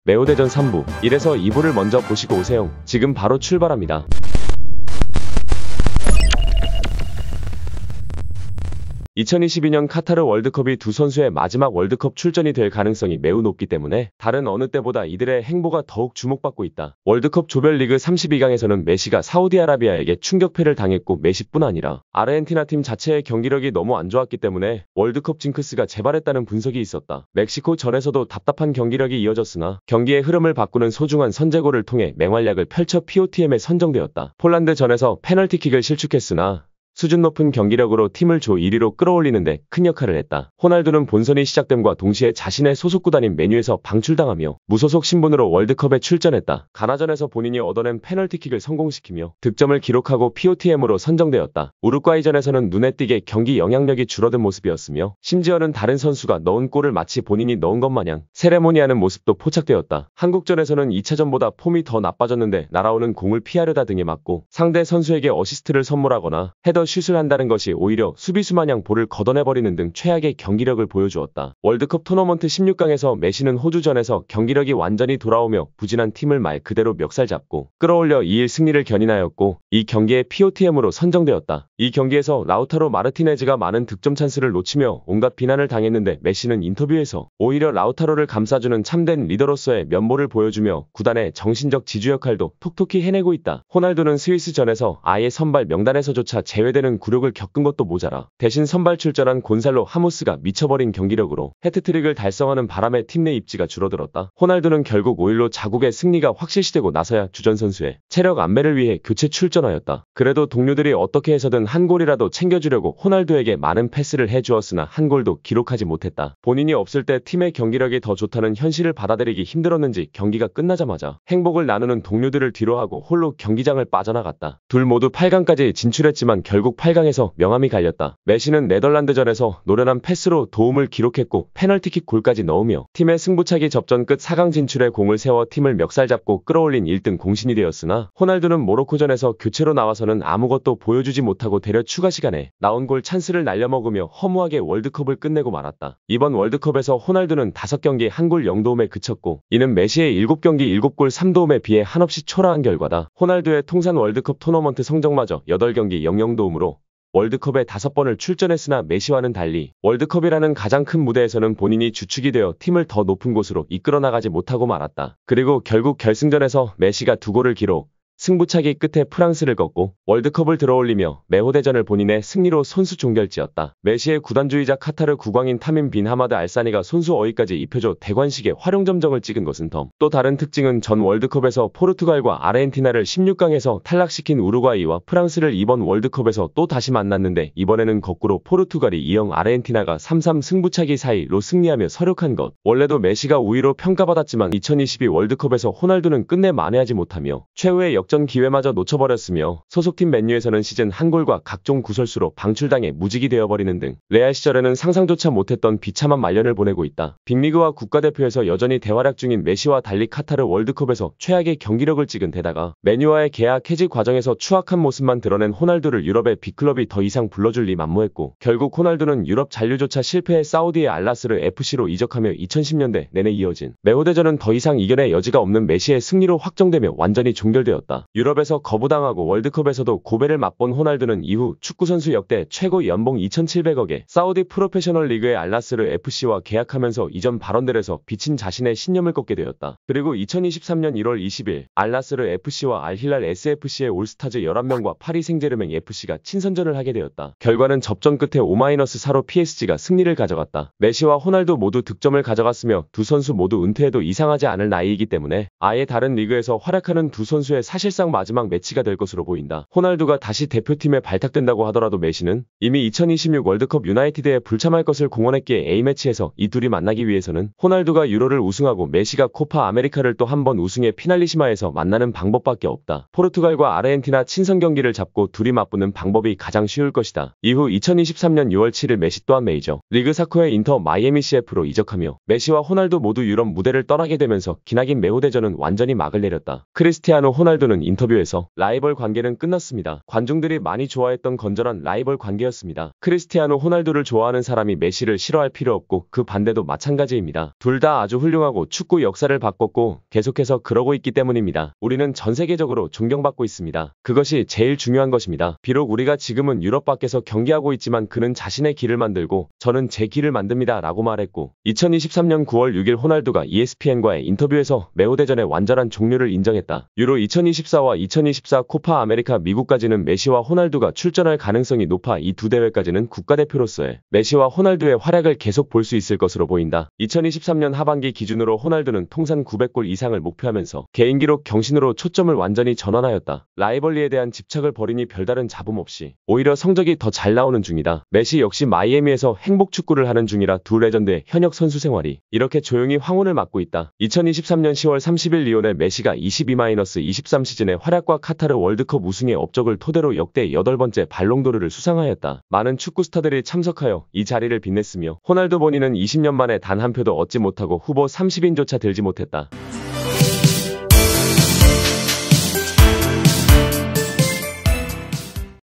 메오대전 3부 1에서 2부를 먼저 보시고 오세요. 지금 바로 출발합니다. 2022년 카타르 월드컵이 두 선수의 마지막 월드컵 출전이 될 가능성이 매우 높기 때문에 다른 어느 때보다 이들의 행보가 더욱 주목받고 있다. 월드컵 조별리그 32강에서는 메시가 사우디아라비아에게 충격패를 당했고 메시뿐 아니라 아르헨티나 팀 자체의 경기력이 너무 안 좋았기 때문에 월드컵 징크스가 재발했다는 분석이 있었다. 멕시코전에서도 답답한 경기력이 이어졌으나 경기의 흐름을 바꾸는 소중한 선제골을 통해 맹활약을 펼쳐 POTM에 선정되었다. 폴란드전에서 페널티킥을 실축했으나 수준 높은 경기력으로 팀을 조 1위로 끌어올리는데 큰 역할을 했다. 호날두는 본선이 시작됨과 동시에 자신의 소속 구단인 맨유에서 방출당하며 무소속 신분으로 월드컵에 출전했다. 가나전에서 본인이 얻어낸 페널티킥을 성공시키며 득점을 기록하고 POTM으로 선정되었다. 우루과이전에서는 눈에 띄게 경기 영향력이 줄어든 모습이었으며 심지어는 다른 선수가 넣은 골을 마치 본인이 넣은 것 마냥 세레모니하는 모습도 포착되었다. 한국전에서는 2차전보다 폼이 더 나빠졌는데 날아오는 공을 피하려다 등에 맞고 상대 선수에게 어시스트를 선물하거나 헤더 슛을 한다는 것이 오히려 수비수 마냥 볼을 걷어내버리는 등 최악의 경기력을 보여주었다. 월드컵 토너먼트 16강에서 메시는 호주전에서 경기력이 완전히 돌아오며 부진한 팀을 말 그대로 멱살잡고 끌어올려 2일 승리를 견인하였고 이 경기에 POTM으로 선정되었다. 이 경기에서 라우타로 마르티네즈가 많은 득점 찬스를 놓치며 온갖 비난을 당했는데 메시는 인터뷰에서 오히려 라우타로를 감싸주는 참된 리더로서의 면모를 보여주며 구단의 정신적 지주 역할도 톡톡히 해내고 있다. 호날두는 스위스전에서 아예 선발 명단에서조차 제외되는 굴욕을 겪은 것도 모자라 대신 선발 출전한 곤살로 하모스가 미쳐버린 경기력으로 해트트릭을 달성하는 바람에 팀 내 입지가 줄어들었다. 호날두는 결국 5일로 자국의 승리가 확실시되고 나서야 주전 선수의 체력 안배를 위해 교체 출전하였다. 그래도 동료들이 어떻게 해서든 한 골이라도 챙겨주려고 호날두에게 많은 패스를 해주었으나 한 골도 기록하지 못했다. 본인이 없을 때 팀의 경기력이 더 좋다는 현실을 받아들이기 힘들었는지 경기가 끝나자마자 행복을 나누는 동료들을 뒤로하고 홀로 경기장을 빠져나갔다. 둘 모두 8강까지 진출했지만 결국 8강에서 명함이 갈렸다. 메시는 네덜란드전에서 노련한 패스로 도움을 기록했고 페널티킥 골까지 넣으며 팀의 승부차기 접전 끝 4강 진출에 공을 세워 팀을 멱살잡고 끌어올린 1등 공신이 되었으나 호날두는 모로코전에서 교체로 나와서는 아무것도 보여주지 못하고 대려 추가 시간에 나온 골 찬스를 날려먹으며 허무하게 월드컵을 끝내고 말았다. 이번 월드컵에서 호날두는 5경기 1골 0도움에 그쳤고 이는 메시의 7경기 7골 3도움에 비해 한없이 초라한 결과다. 호날두의 통산 월드컵 토너먼트 성적마저 8경기 0-0도움으로 월드컵에 5번을 출전했으나 메시와는 달리 월드컵이라는 가장 큰 무대에서는 본인이 주축이 되어 팀을 더 높은 곳으로 이끌어 나가지 못하고 말았다. 그리고 결국 결승전에서 메시가 2골을 기록, 승부차기 끝에 프랑스를 꺾고 월드컵을 들어올리며 메호대전을 본인의 승리로 손수 종결지었다. 메시의 구단주의자 카타르 국왕인 타민 빈 하마드 알사니가 손수 어휘까지 입혀줘 대관식에 활용점정을 찍은 것은 또 다른 특징은 전 월드컵에서 포르투갈과 아르헨티나를 16강에서 탈락시킨 우루과이와 프랑스를 이번 월드컵에서 또 다시 만났는데 이번에는 거꾸로 포르투갈이 2-0 아르헨티나가 3-3 승부차기 사이로 승리하며 서력한 것. 원래도 메시가 우위로 평가받았지만 2022 월드컵에서 호날두는 끝내 만회하지 못하며 최후의 역전 기회마저 놓쳐버렸으며 소속팀 맨유에서는 시즌 한 골과 각종 구설수로 방출당해 무직이 되어버리는 등 레알 시절에는 상상조차 못했던 비참한 말년을 보내고 있다. 빅리그와 국가대표에서 여전히 대활약 중인 메시와 달리 카타르 월드컵에서 최악의 경기력을 찍은 데다가 맨유와의 계약 해지 과정에서 추악한 모습만 드러낸 호날두를 유럽의 빅클럽이 더 이상 불러줄 리 만무했고 결국 호날두는 유럽 잔류조차 실패해 사우디의 알라스르 FC로 이적하며 2010년대 내내 이어진 메호대전은 더 이상 이겨낼 여지가 없는 메시의 승리로 확정되며 완전히 종결되었다. 유럽에서 거부당하고 월드컵에서도 고배를 맛본 호날두는 이후 축구선수 역대 최고 연봉 2,700억에 사우디 프로페셔널 리그의 알라스르 FC와 계약하면서 이전 발언들에서 비친 자신의 신념을 꺾게 되었다. 그리고 2023년 1월 20일 알라스르 FC와 알힐랄 SFC의 올스타즈 11명과 파리 생제르맹 FC가 친선전을 하게 되었다. 결과는 접전 끝에 5-4로 PSG가 승리를 가져갔다. 메시와 호날두 모두 득점을 가져갔으며 두 선수 모두 은퇴해도 이상하지 않을 나이이기 때문에 아예 다른 리그에서 활약하는 두 선수의 사실상 마지막 매치가 될 것으로 보인다. 호날두가 다시 대표팀에 발탁된다고 하더라도 메시는 이미 2026 월드컵 유나이티드에 불참할 것을 공언했기에 A매치에서 이 둘이 만나기 위해서는 호날두가 유로를 우승하고 메시가 코파 아메리카를 또 한 번 우승해 피날리시마에서 만나는 방법밖에 없다. 포르투갈과 아르헨티나 친선 경기를 잡고 둘이 맞붙는 방법이 가장 쉬울 것이다. 이후 2023년 6월 7일 메시 또한 메이저 리그 사커의 인터 마이애미 CF로 이적하며 메시와 호날두 모두 유럽 무대를 떠나게 되면서 기나긴 메호대전은 완전히 막을 내렸다. 크리스티아노 호날두는 호날두는 인터뷰에서 라이벌 관계는 끝났습니다. 관중들이 많이 좋아했던 건전한 라이벌 관계였습니다. 크리스티아노 호날두를 좋아하는 사람이 메시를 싫어할 필요 없고 그 반대도 마찬가지입니다. 둘 다 아주 훌륭하고 축구 역사를 바꿨고 계속해서 그러고 있기 때문입니다. 우리는 전 세계적으로 존경받고 있습니다. 그것이 제일 중요한 것입니다. 비록 우리가 지금은 유럽 밖에서 경기하고 있지만 그는 자신의 길을 만들고 저는 제 길을 만듭니다 라고 말했고 2023년 9월 6일 호날두가 ESPN과의 인터뷰에서 매우 대전의 완전한 종료를 인정했다. 유로 2024와 2024 코파 아메리카 미국까지는 메시와 호날두가 출전할 가능성이 높아 이 두 대회까지는 국가대표로서의 메시와 호날두의 활약을 계속 볼 수 있을 것으로 보인다. 2023년 하반기 기준으로 호날두는 통산 900골 이상을 목표하면서 개인 기록 경신으로 초점을 완전히 전환하였다. 라이벌리에 대한 집착을 버리니 별다른 잡음 없이 오히려 성적이 더 잘 나오는 중이다. 메시 역시 마이애미에서 행복 축구를 하는 중이라 두 레전드의 현역 선수 생활이 이렇게 조용히 황혼을 맞고 있다. 2023년 10월 30일 리오넬 메시가 22-23 시즌의 활약과 카타르 월드컵 우승의 업적을 토대로 역대 8번째 발롱도르를 수상하였다. 많은 축구 스타들이 참석하여 이 자리를 빛냈으며 호날두 본인은 20년 만에 단 한 표도 얻지 못하고 후보 30인조차 들지 못했다.